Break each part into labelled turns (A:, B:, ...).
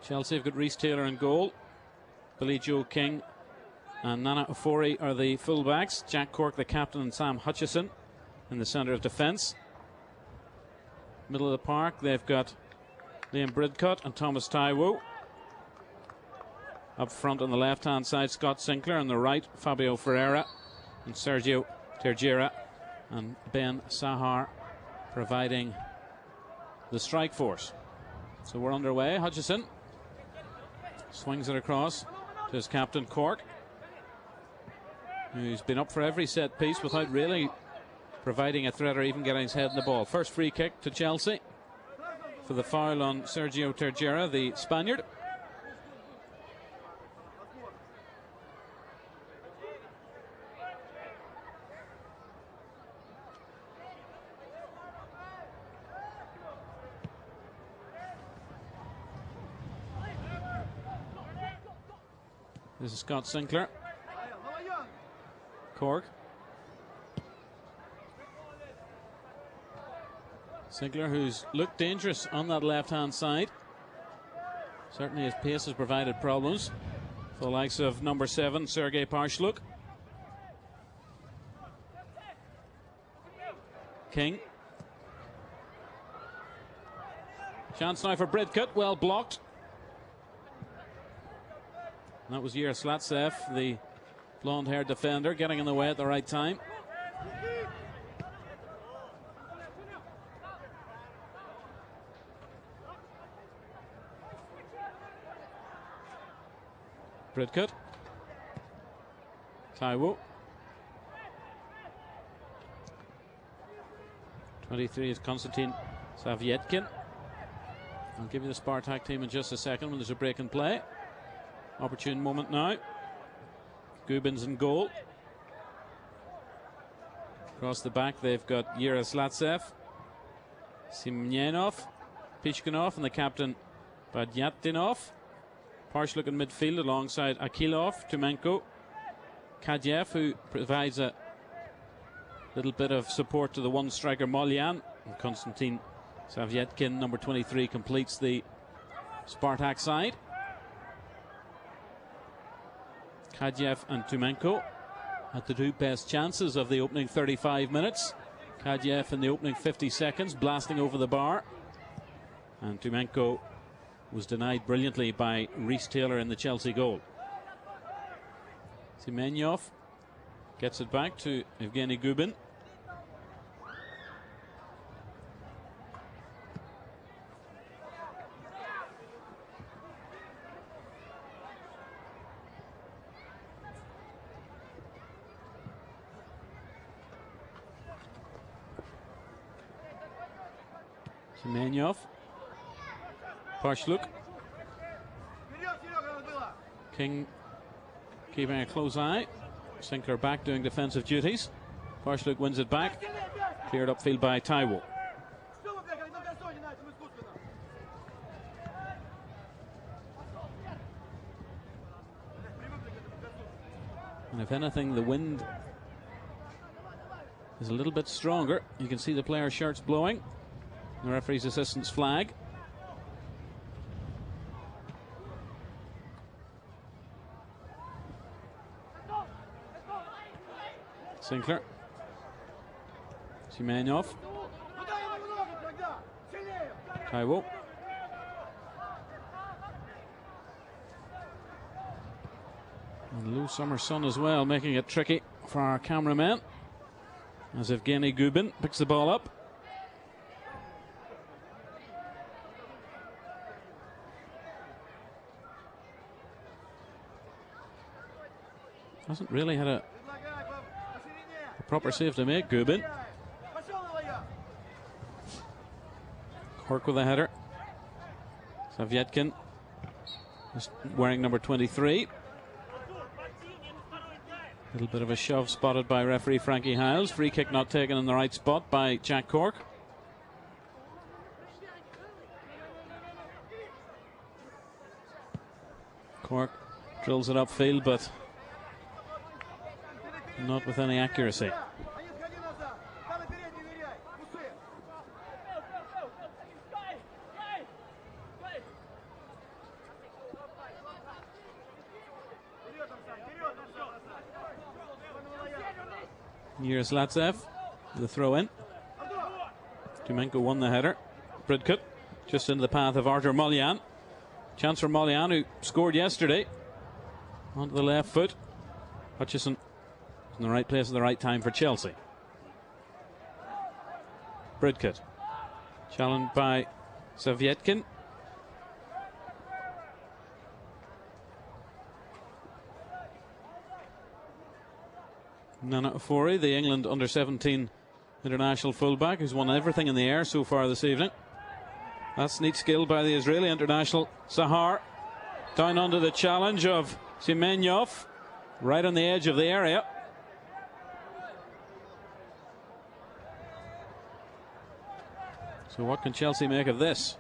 A: Chelsea have got Reece Taylor in goal. Billy Joe King and Nana Ofori are the fullbacks. Jack Cork, the captain, and Sam Hutchison in the centre of defence. Middle of the park, they've got Liam Bridcut and Thomas Taiwo. Up front on the left-hand side, Scott Sinclair. On the right, Fabio Ferreira and Sergio Tergiera and Ben Sahar providing the strike force. So we're underway. Hutchison swings it across to his captain Cork, who's been up for every set piece without really providing a threat or even getting his head in the ball. First free kick to Chelsea for the foul on Sergio Tergiera, the Spaniard. This is Scott Sinclair. Cork. Sinclair, who's looked dangerous on that left-hand side. Certainly his pace has provided problems for the likes of number 7, Sergei Parshluk. King. Chance now for Bridcut, well blocked. And that was Yaroslavtsev, the blonde-haired defender, getting in the way at the right time. Bridcut. Taiwo. 23 is Konstantin Savietkin. I'll give you the Spartak team in just a second when there's a break in play. Opportune moment now. Gubin's in goal. Across the back they've got Yaroslavtsev, Semyenov, Pishkinov, and the captain Badyatinov. Parshluk in midfield alongside Akilov, Tumenko, Kadyev, who provides a little bit of support to the one striker Molyan, and Konstantin Savietkin, number 23, completes the Spartak side. Kadyev and Tumenko had the two best chances of the opening 35 minutes. Kadyev in the opening 50 seconds, blasting over the bar. And Tumenko was denied brilliantly by Reece Taylor in the Chelsea goal. Semyenov gets it back to Evgeny Gubin. Semyenov. Parshluk. King keeping a close eye. Sinclair back doing defensive duties. Parshluk wins it back. Cleared upfield by Taiwo. And if anything, the wind is a little bit stronger. You can see the players' shirts blowing. The referee's assistant's flag. Sinclair. Semyenov. Taiwo. And low summer sun as well, making it tricky for our cameraman. As Evgeny Gubin picks the ball up. Hasn't really had a proper save to make, Gubin. Cork with a header. Savietkin just wearing number 23. Little bit of a shove spotted by referee Frankie Hiles. Free kick not taken in the right spot by Jack Cork. Cork drills it upfield, but not with any accuracy. Yaroslavtsev, the throw in. Tumenko won the header. Bridcut just into the path of Artur Molyan. Chance for Molyan, who scored yesterday. Onto the left foot. Hutchison in the right place at the right time for Chelsea. Bridcut challenged by Sovietkin. Nana Ofori, the England under-17 international fullback, who's won everything in the air so far this evening. That's neat skill by the Israeli international. Sahar down under the challenge of Semenyov, right on the edge of the area. So what can Chelsea make of this?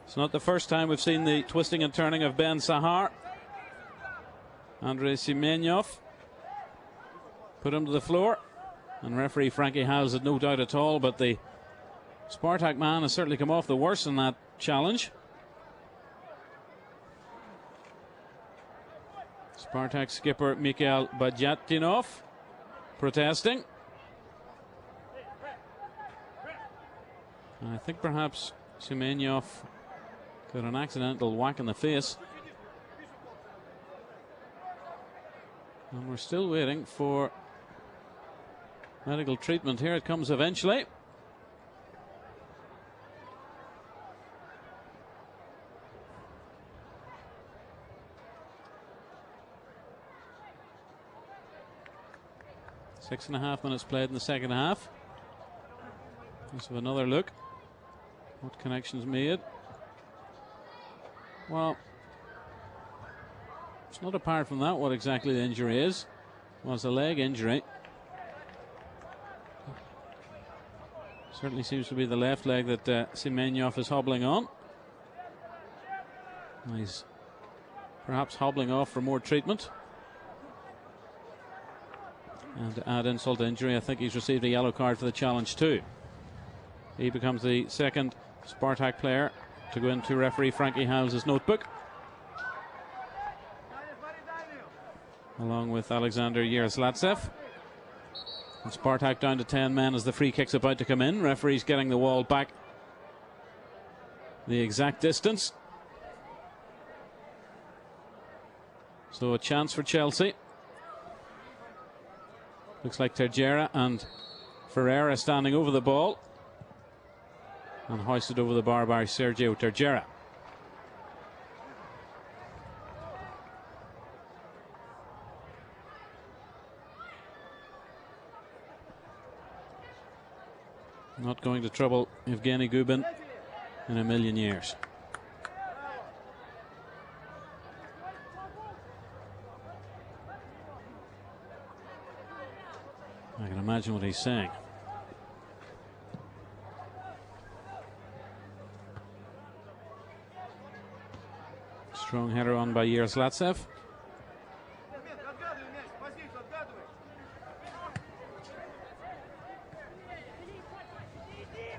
A: It's not the first time we've seen the twisting and turning of Ben Sahar. Andrei Semenyov put him to the floor, and referee Frankie Howes had no doubt at all, but the Spartak man has certainly come off the worst in that challenge. Spartak skipper Mikhail Badyatinov protesting. I think perhaps Semenyov got an accidental whack in the face. And we're still waiting for medical treatment. Here it comes eventually. Six and a half minutes played in the second half. Let's have another look. What connections made? Well, it's not apart from that what exactly the injury is. Well, it's a leg injury. Certainly seems to be the left leg that Semenyov is hobbling on. He's perhaps hobbling off for more treatment. And to add insult to injury, I think he's received a yellow card for the challenge too. He becomes the second Spartak player to go into referee Frankie Howes' notebook, along with Alexander Yaroslavtsev. And Spartak down to 10 men as the free kick's about to come in. Referee's getting the wall back the exact distance. So a chance for Chelsea. Looks like Terjera and Ferreira standing over the ball, and hoisted over the bar by Sergio Terjera. Not going to trouble Evgeny Gubin in a million years. I can imagine what he's saying. Strong header on by Yaroslavtsev.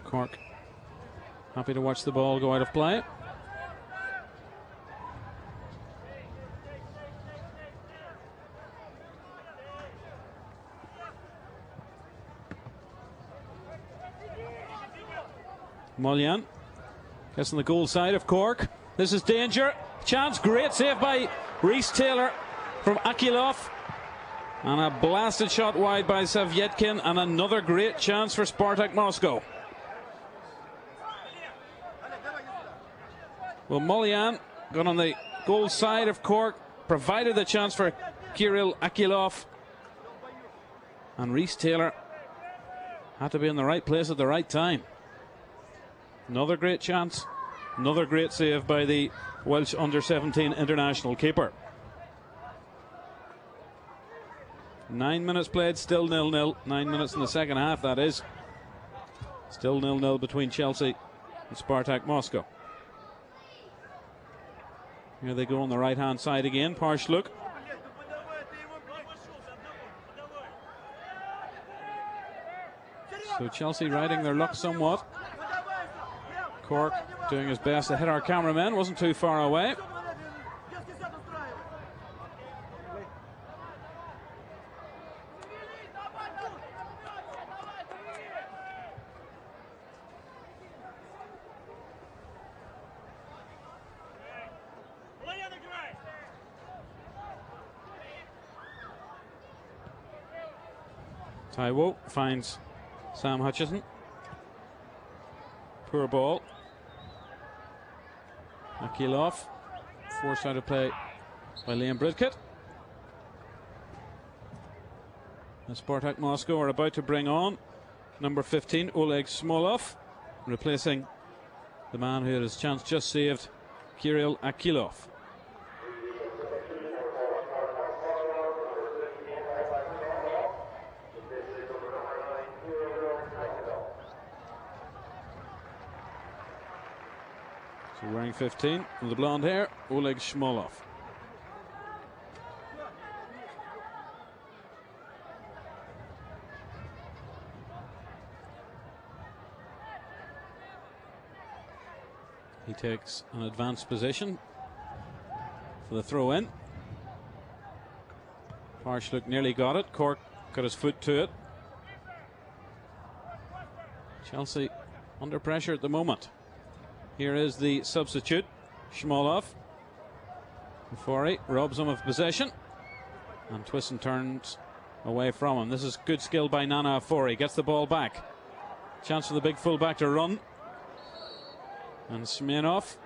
A: Cork happy to watch the ball go out of play. Molyan gets on the goal side of Cork. This is danger. Chance, great save by Rhys Taylor from Akilov. And a blasted shot wide by Sovietkin, and another great chance for Spartak Moscow. Well, Molyan got on the goal side of Cork, provided the chance for Kirill Akilov. And Rhys Taylor had to be in the right place at the right time. Another great chance, another great save by the Welsh under-17 international keeper. 9 minutes played, still 0-0. 9 minutes in the second half, that is. Still 0-0 between Chelsea and Spartak Moscow. Here they go on the right-hand side again. Parsh look. So Chelsea riding their luck somewhat. Cork doing his best to hit our cameraman. Wasn't too far away. Taiwo finds Sam Hutchison. Poor ball. Akilov. Forced out of play by Liam Bridkett. And Spartak Moscow are about to bring on number 15, Oleg Smolov, replacing the man who had his chance just saved, Kirill Akilov. So wearing 15 with the blonde hair, Oleg Smolov. He takes an advanced position for the throw in. Parshlook nearly got it. Cork got his foot to it. Chelsea under pressure at the moment. Here is the substitute, Shmolov. Fori robs him of possession and twists and turns away from him. This is good skill by Nana Fori. Gets the ball back. Chance for the big fullback to run. And Smirnov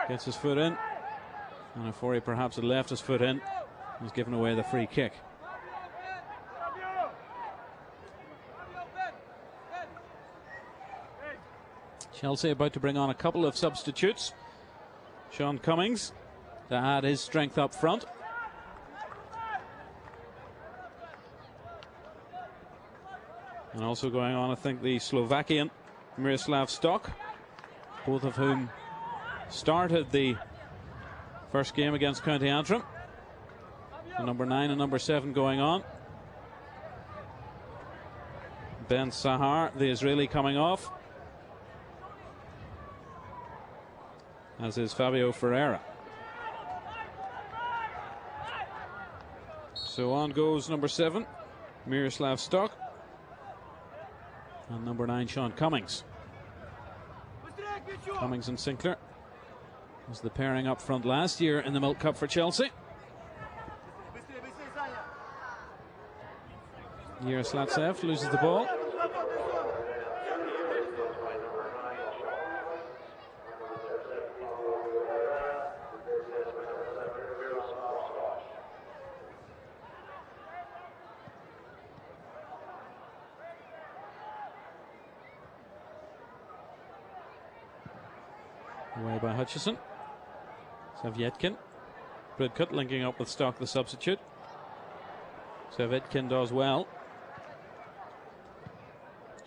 A: gets his foot in. And Fori perhaps had left his foot in. He's given away the free kick. Chelsea about to bring on a couple of substitutes. Sean Cummings to add his strength up front. And also going on, I think, the Slovakian Miroslav Stoch, both of whom started the first game against County Antrim. The number 9 and number 7 going on. Ben Sahar, the Israeli, coming off, as is Fabio Ferreira. So on goes number 7, Miroslav Stoch, and number 9, Sean Cummings. Cummings and Sinclair was the pairing up front last year in the Milk Cup for Chelsea. Yaroslavtsev loses the ball. Away by Hutchison. Savyetkin. Bridcut linking up with Stock, the substitute. Savyetkin does well.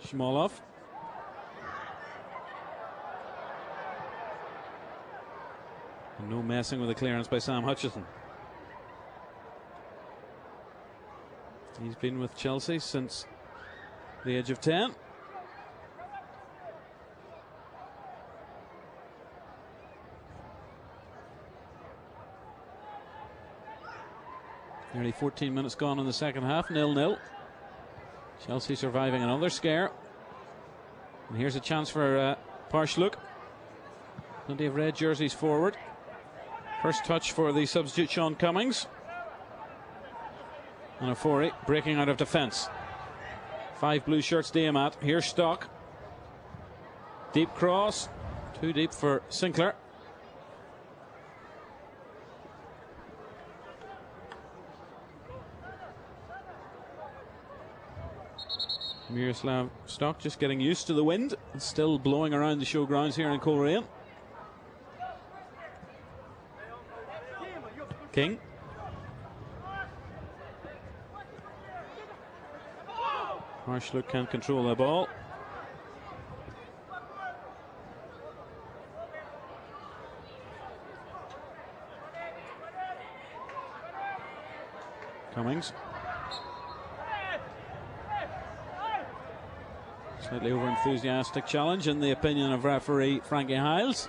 A: Shmolov. And no messing with the clearance by Sam Hutchison. He's been with Chelsea since the age of 10. Nearly 14 minutes gone in the second half, 0-0. Chelsea surviving another scare. And here's a chance for Parshlook. Plenty of red jerseys forward. First touch for the substitute Sean Cummings. And Ofori breaking out of defence. 5 blue shirts Diamat. Here's Stock. Deep cross. Too deep for Sinclair. Miroslav Stock just getting used to the wind. It's still blowing around the showgrounds here in Coleraine. King. Parshlook can't control the ball. Cummings. Slightly over-enthusiastic challenge in the opinion of referee Frankie Hiles.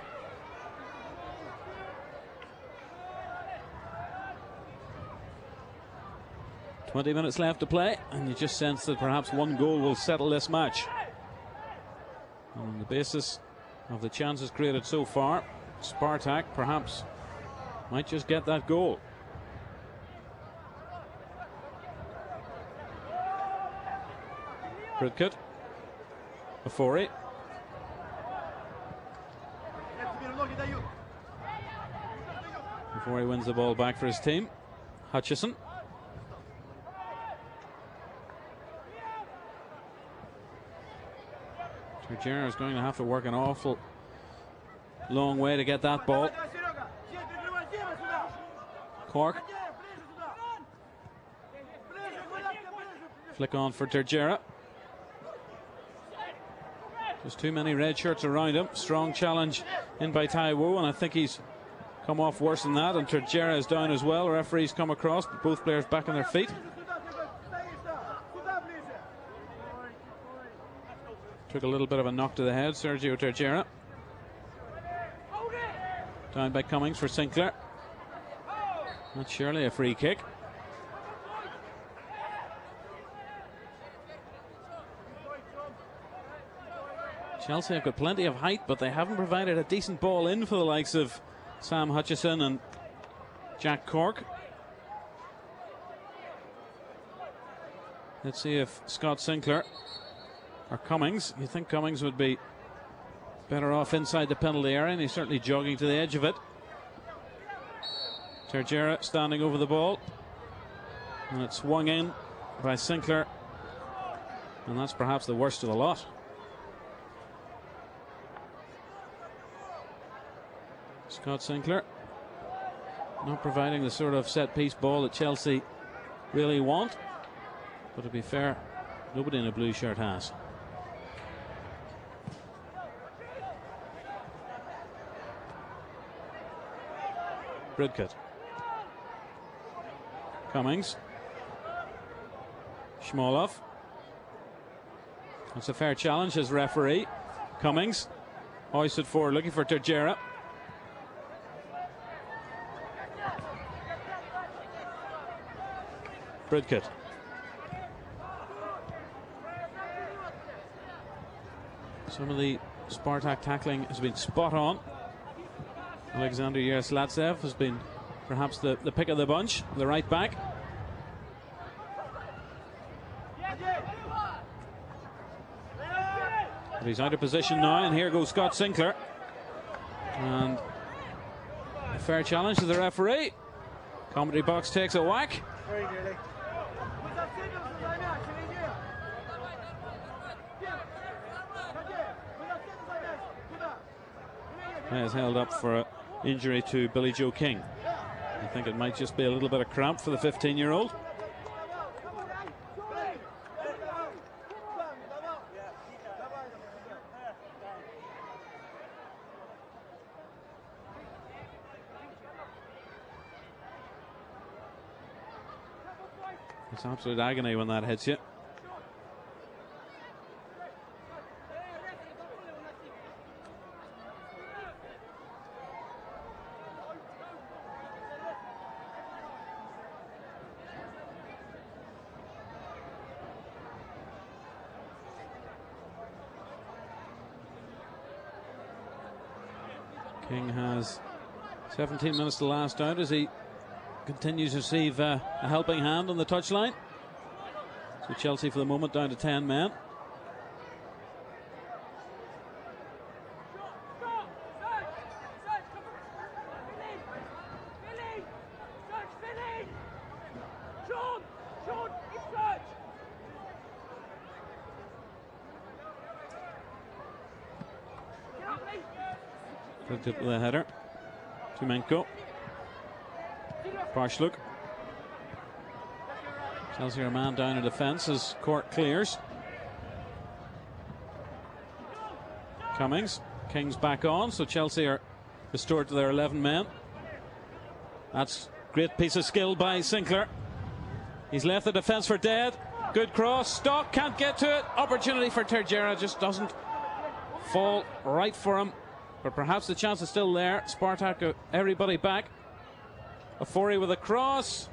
A: "20 minutes left to play, and you just sense that perhaps one goal will settle this match. And on the basis of the chances created so far, Spartak perhaps might just get that goal. Bridcut. Ofori. Before he wins the ball back for his team. Hutchison. Terjera is going to have to work an awful long way to get that ball. Cork. Flick on for Terjera. There's too many red shirts around him. Strong challenge in by Taiwo, and I think he's come off worse than that. And Terjera is down as well. Referees come across, but both players back on their feet. Took a little bit of a knock to the head, Sergio Terjera. Down by Cummings for Sinclair. That's surely a free kick. Chelsea have got plenty of height, but they haven't provided a decent ball in for the likes of Sam Hutchison and Jack Cork. Let's see if Scott Sinclair or Cummings. You think Cummings would be better off inside the penalty area, and he's certainly jogging to the edge of it. Terjera standing over the ball, and it's swung in by Sinclair, and that's perhaps the worst of the lot. Scott Sinclair not providing the sort of set-piece ball that Chelsea really want, but to be fair, nobody in a blue shirt has. Bridcut. Cummings. Schmolov. That's a fair challenge as referee. Cummings hoisted forward looking for Terjera. Bridcut. Some of the Spartak tackling has been spot on. Alexander Yaroslavtsev has been perhaps the pick of the bunch, the right back. But he's out of position now, and here goes Scott Sinclair. And a fair challenge to the referee. Commentary box takes a whack. Has held up for an injury to Billy Joe King. I think it might just be a little bit of cramp for the 15-year-old. It's absolute agony when that hits you. King has 17 minutes to last out as he continues to receive a helping hand on the touchline. So Chelsea for the moment down to 10 men. With the header. Tumenko. Parshlook. Chelsea are a man down in defence as Cork clears. Cummings. King's back on, so Chelsea are restored to their 11 men. That's a great piece of skill by Sinclair. He's left the defence for dead. Good cross. Stock can't get to it. Opportunity for Terjera, just doesn't fall right for him. But perhaps the chance is still there. Spartak, everybody back. Ofori with a cross.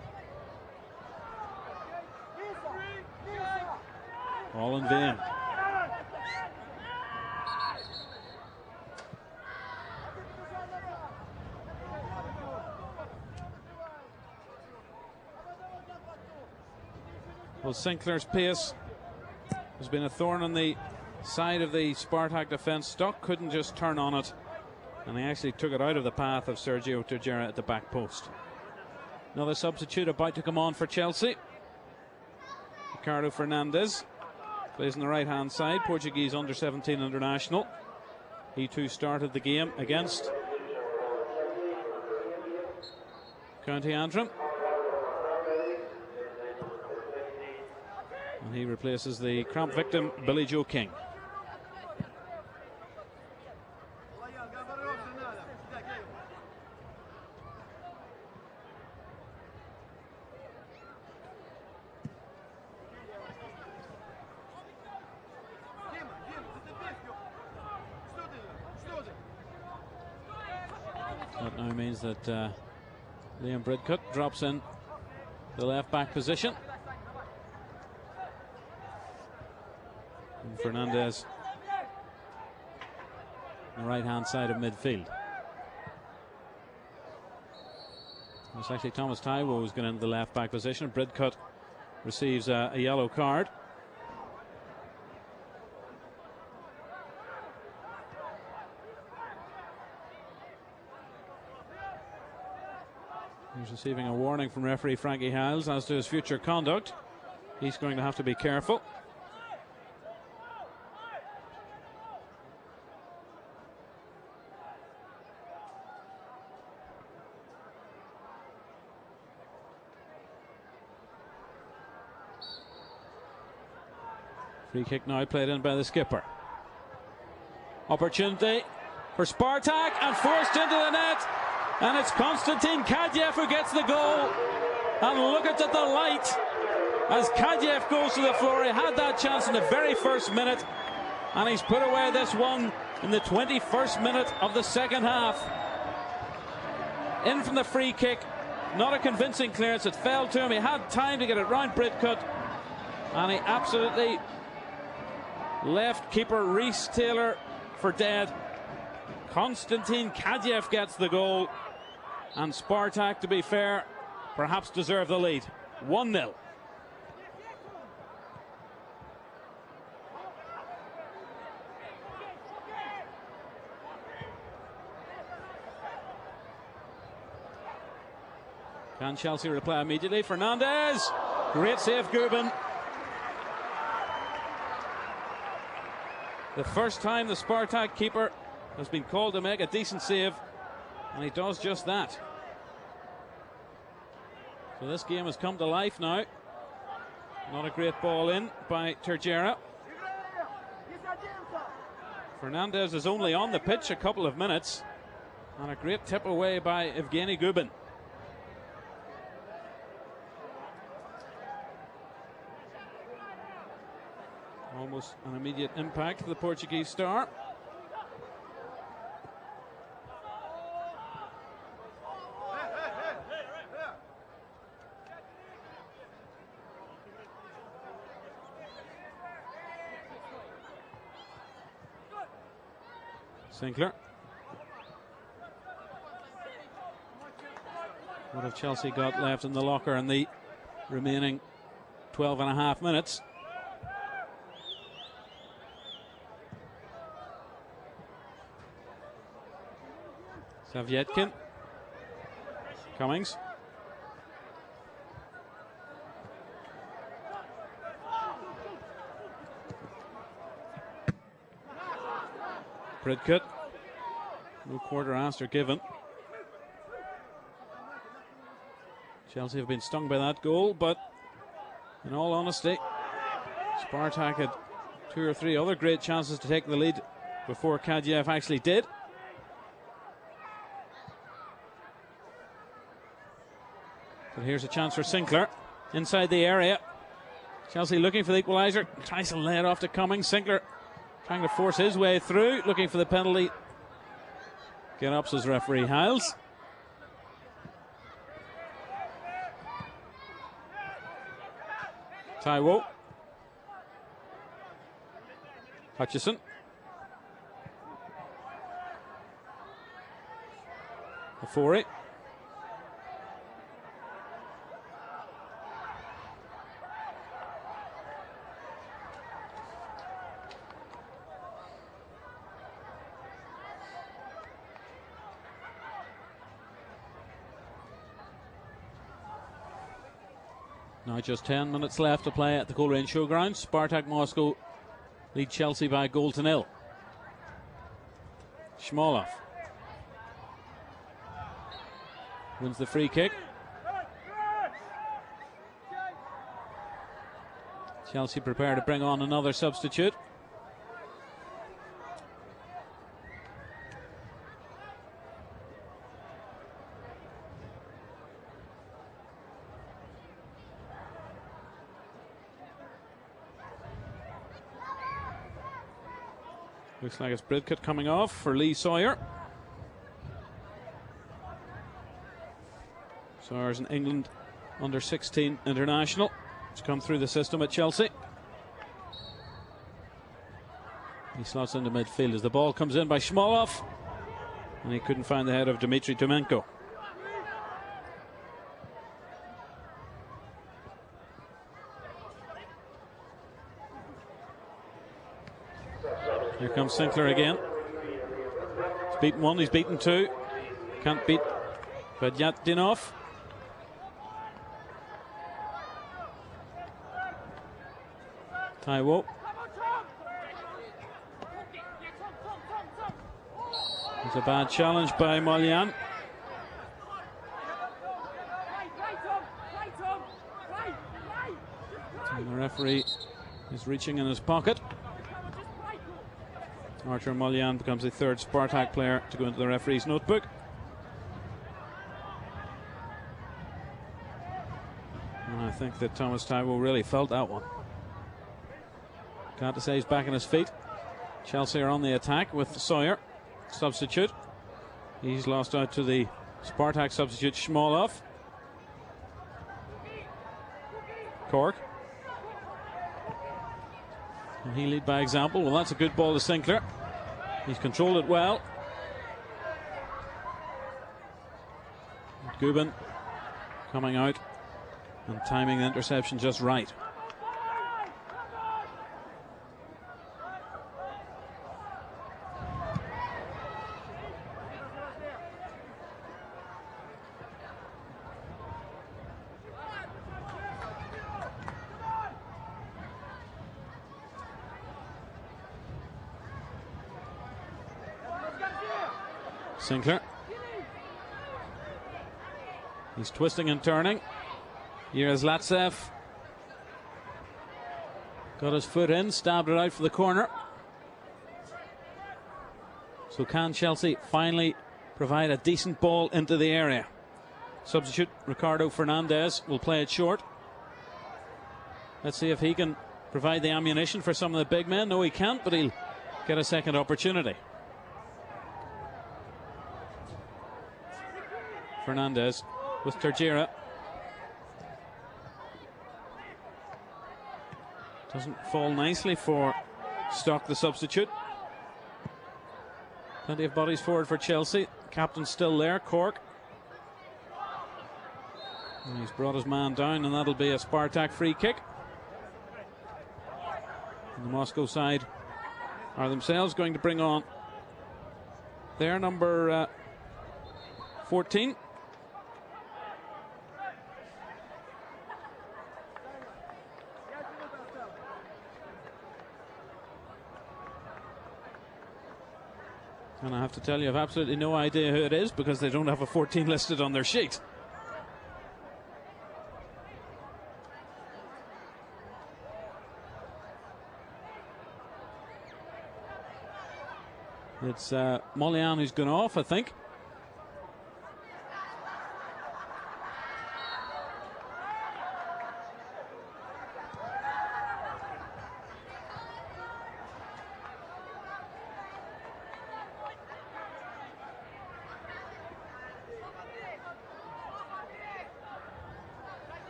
A: All in vain. Well, Sinclair's pace has been a thorn on the side of the Spartak defence. Stock couldn't just turn on it, and he actually took it out of the path of Sergio Tejera at the back post. Another substitute about to come on for Chelsea. Ricardo Fernandes plays on the right hand side, Portuguese under-17 international. He too started the game against County Antrim, and he replaces the cramp victim Billy Joe King. That now means that Liam Bridcut drops in the left back position. And Fernandes on the right hand side of midfield. It's actually Thomas Taiwo who's going into the left back position. Bridcut receives a yellow card. He's receiving a warning from referee Frankie Hiles as to his future conduct. He's going to have to be careful. Free kick now played in by the skipper. Opportunity for Spartak and forced into the net. And it's Konstantin Kadyev who gets the goal. And look at the delight as Kadyev goes to the floor. He had that chance in the very first minute, and he's put away this one in the 21st minute of the second half. In from the free kick. Not a convincing clearance. It fell to him. He had time to get it round Bridcut, and he absolutely left keeper Rhys Taylor for dead. Konstantin Kadyev gets the goal, and Spartak, to be fair, perhaps deserve the lead. 1-0. Can Chelsea reply immediately? Fernandes! Great save, Gubin. The first time the Spartak keeper has been called to make a decent save, and he does just that. So this game has come to life now. Not a great ball in by Tejera. Fernandes is only on the pitch a couple of minutes, and a great tip away by Evgeny Gubin. Almost an immediate impact for the Portuguese star. Sinclair. What have Chelsea got left in the locker in the remaining 12 and a half minutes? Savietkin. Cummings. Bridcut. No quarter asked or given. Chelsea have been stung by that goal, but in all honesty, Spartak had 2 or 3 other great chances to take the lead before Kadyev actually did. But here's a chance for Sinclair inside the area. Chelsea looking for the equaliser, tries to lay it off to Cummings. Sinclair trying to force his way through, looking for the penalty. Get up, says referee Hiles. Taiwo. Hutchison. Ofori. Now just 10 minutes left to play at the Coleraine Showgrounds. Spartak Moscow lead Chelsea by a goal to nil. Shmolov wins the free kick. Chelsea prepare to bring on another substitute. Looks like it's Bridcut coming off for Lee Sawyer. Sawyer's an England under-16 international. He's come through the system at Chelsea. He slots into midfield as the ball comes in by Shmolov, and he couldn't find the head of Dmitry Tumenko. Here comes Sinclair again. He's beaten one, he's beaten two. Can't beat Vadyatdinov. Taiwo. It's a bad challenge by Molyan. And the referee is reaching in his pocket. Artur Molyan becomes the third Spartak player to go into the referee's notebook. And I think that Thomas Taiwo really felt that one. Can't to say he's back on his feet. Chelsea are on the attack with Sawyer, substitute. He's lost out to the Spartak substitute Shmolov. Cork. And he lead by example. Well, that's a good ball to Sinclair. He's controlled it well. Gubin coming out and timing the interception just right. Sinclair. He's twisting and turning. Here's Latsev. Got his foot in, stabbed it out for the corner. So can Chelsea finally provide a decent ball into the area? Substitute Ricardo Fernandez will play it short. Let's see if he can provide the ammunition for some of the big men. No, he can't, but he'll get a second opportunity. Fernandez with Terjera. Doesn't fall nicely for Stock, the substitute. Plenty of bodies forward for Chelsea. Captain's still there, Cork. And he's brought his man down, and that'll be a Spartak free kick. And the Moscow side are themselves going to bring on their number 14. And I have to tell you, I've absolutely no idea who it is because they don't have a 14 listed on their sheet. It's Molyan who's gone off, I think.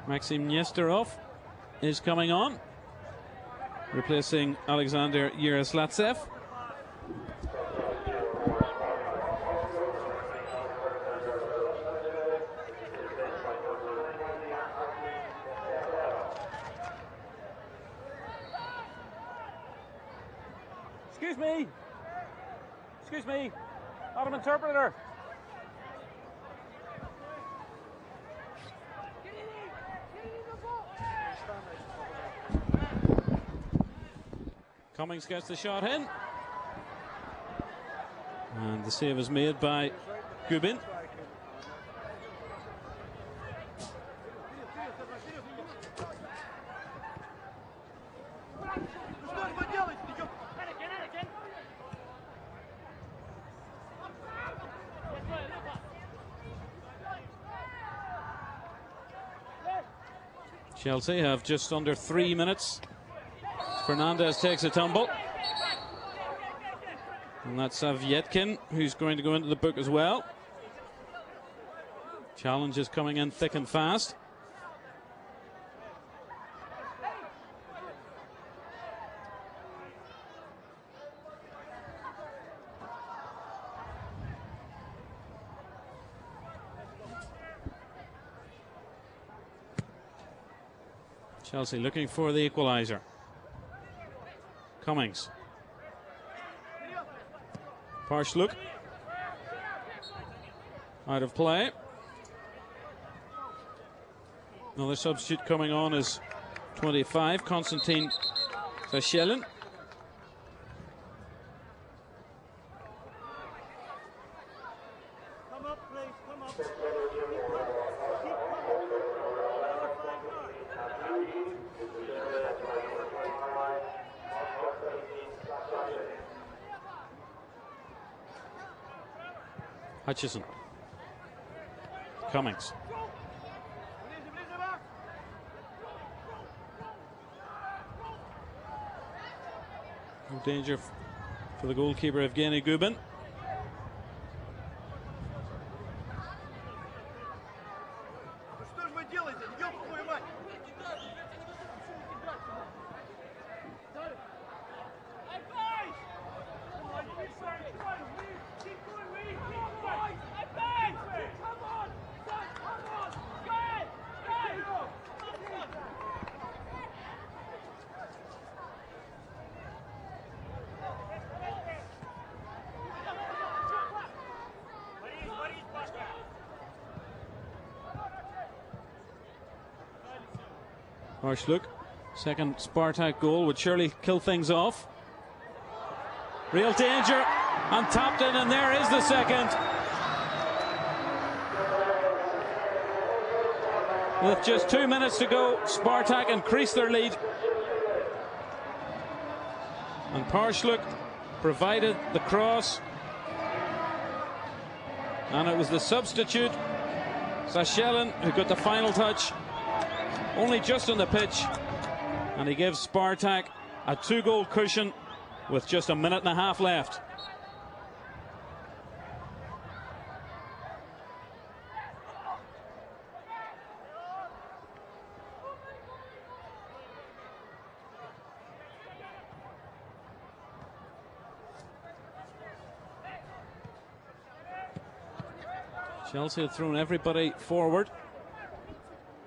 A: Maxim Nesterov is coming on, replacing Alexander Yaroslavtsev.
B: Excuse me, Adam interpreter.
A: Cummings gets the shot in, and the save is made by Gubin. Chelsea have just under 3 minutes. Fernandez takes a tumble. And that's Savietkin, who's going to go into the book as well. Challenge is coming in thick and fast. Chelsea looking for the equaliser. Cummings. Parsluk. Out of play. Another substitute coming on is 25, Konstantin Zashelin.
B: Come up, please, come up.
A: Hutchison. Cummings. No danger for the goalkeeper, Evgeny Gubin. Parsluk, second Spartak goal would surely kill things off. Real danger, and tapped in, and there is the second. With just 2 minutes to go, Spartak increase their lead. And Parsluk provided the cross. And it was the substitute, Zashelin, who got the final touch. Only just on the pitch, and he gives Spartak a 2-goal cushion with just a minute and a half left. Chelsea have thrown everybody forward,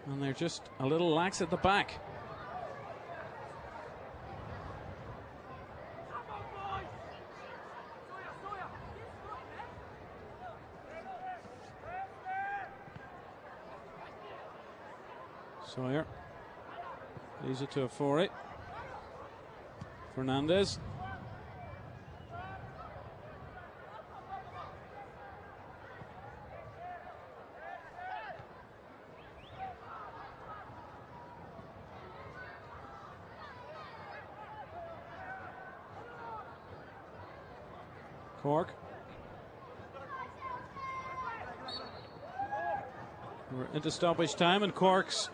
A: and they're just a little lax at the back. Sawyer leaves it to Afori. Fernandez. Cork. We're into stoppage time, and Cork's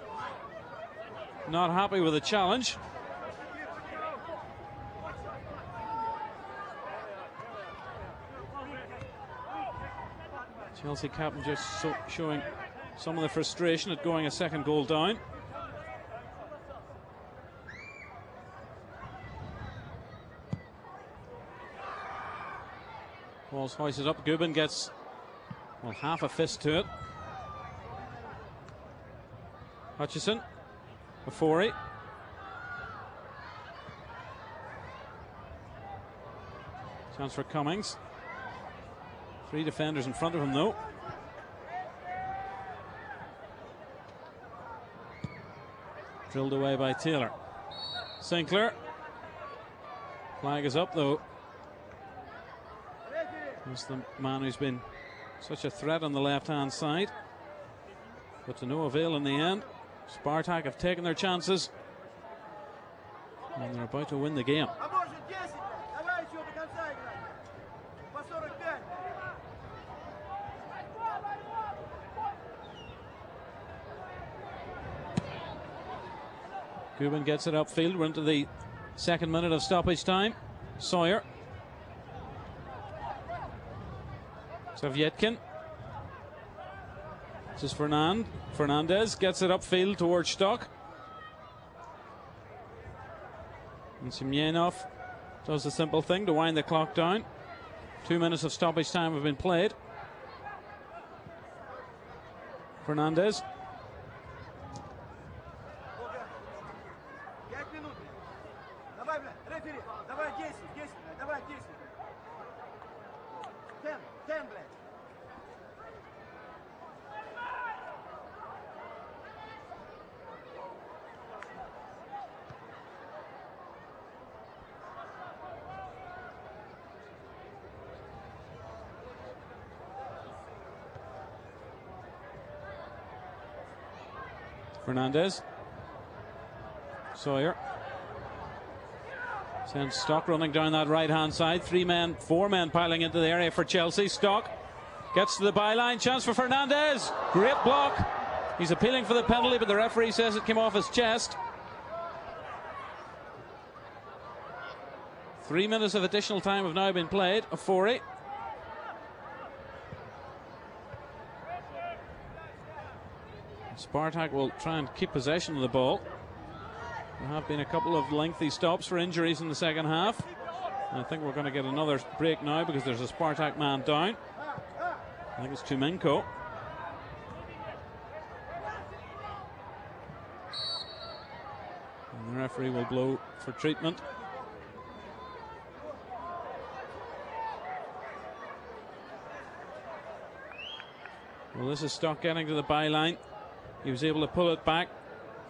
A: not happy with the challenge. Chelsea captain just showing some of the frustration at going a second goal down. Ball's hoisted up. Gubin gets, well, half a fist to it. Hutchison, Ofori. Chance for Cummings. 3 defenders in front of him, though. Drilled away by Taylor. Sinclair. Flag is up, though. That's the man who's been such a threat on the left-hand side. But to no avail in the end. Spartak have taken their chances. And they're about to win the game. Gubin gets it upfield. We're into the second minute of stoppage time. Sawyer. Sovietkin. This is Fernandez gets it upfield towards Stock. And Semyenov does the simple thing to wind the clock down. 2 minutes of stoppage time have been played. Fernandez. Fernandez. Sawyer. Sends Stock running down that right hand side. 4 men piling into the area for Chelsea. Stock gets to the byline. Chance for Fernandez. Great block. He's appealing for the penalty, but the referee says it came off his chest. 3 minutes of additional time have now been played. Ofori. Spartak will try and keep possession of the ball. There have been a couple of lengthy stops for injuries in the second half. And I think we're going to get another break now because there's a Spartak man down. I think it's Tumenko. And the referee will blow for treatment. Well, this is Stock getting to the byline. He was able to pull it back.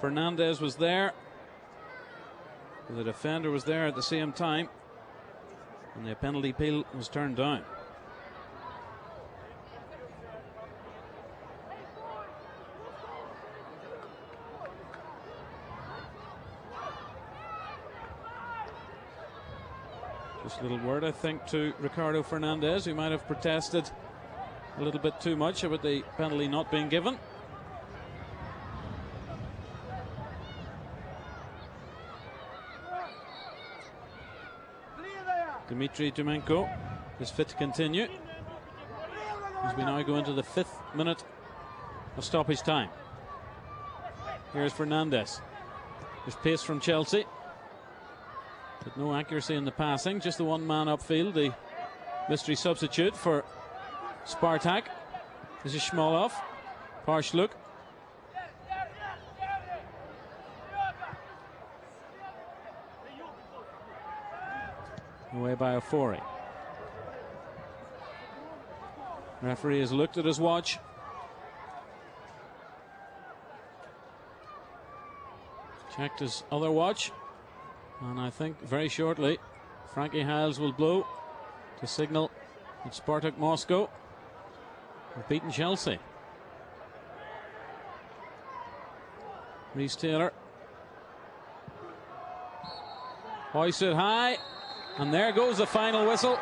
A: Fernandez was there. The defender was there at the same time. And the penalty appeal was turned down. Just a little word, I think, to Ricardo Fernandez, who might have protested a little bit too much about the penalty not being given. Dmitry Tumenko is fit to continue as we now go into the 5th minute of stoppage time. Here's Fernandez. There's pace from Chelsea, but no accuracy in the passing. Just the one man upfield, the mystery substitute for Spartak. This is Shmolov. Harsh look. Away by Ofori. Referee has looked at his watch. Checked his other watch. And I think very shortly Frankie Hiles will blow to signal that Spartak Moscow have beaten Chelsea. Reece Taylor. Hoisted high. And there goes the final whistle.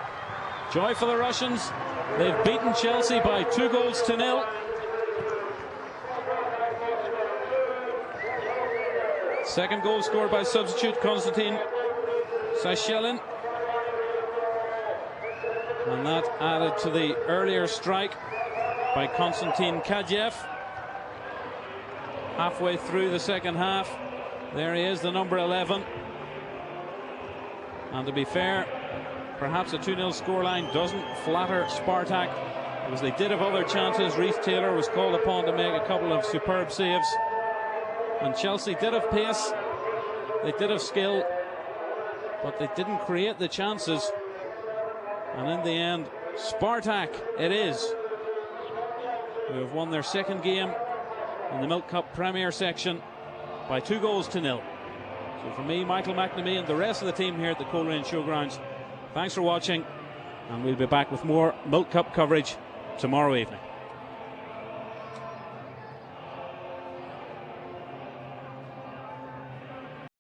A: Joy for the Russians. They've beaten Chelsea by 2-0. Second goal scored by substitute Konstantin Sashelin. And that added to the earlier strike by Konstantin Kadyev. Halfway through the second half. There he is, the number 11. And to be fair, perhaps a 2-0 scoreline doesn't flatter Spartak, because they did have other chances. Reece Taylor was called upon to make a couple of superb saves, and Chelsea did have pace, they did have skill, but they didn't create the chances. And in the end, Spartak it is, who have won their second game in the Milk Cup Premier section by 2-0. So for me, Michael McNamee, and the rest of the team here at the Coleraine Showgrounds, thanks for watching, and we'll be back with more Milk Cup coverage tomorrow evening.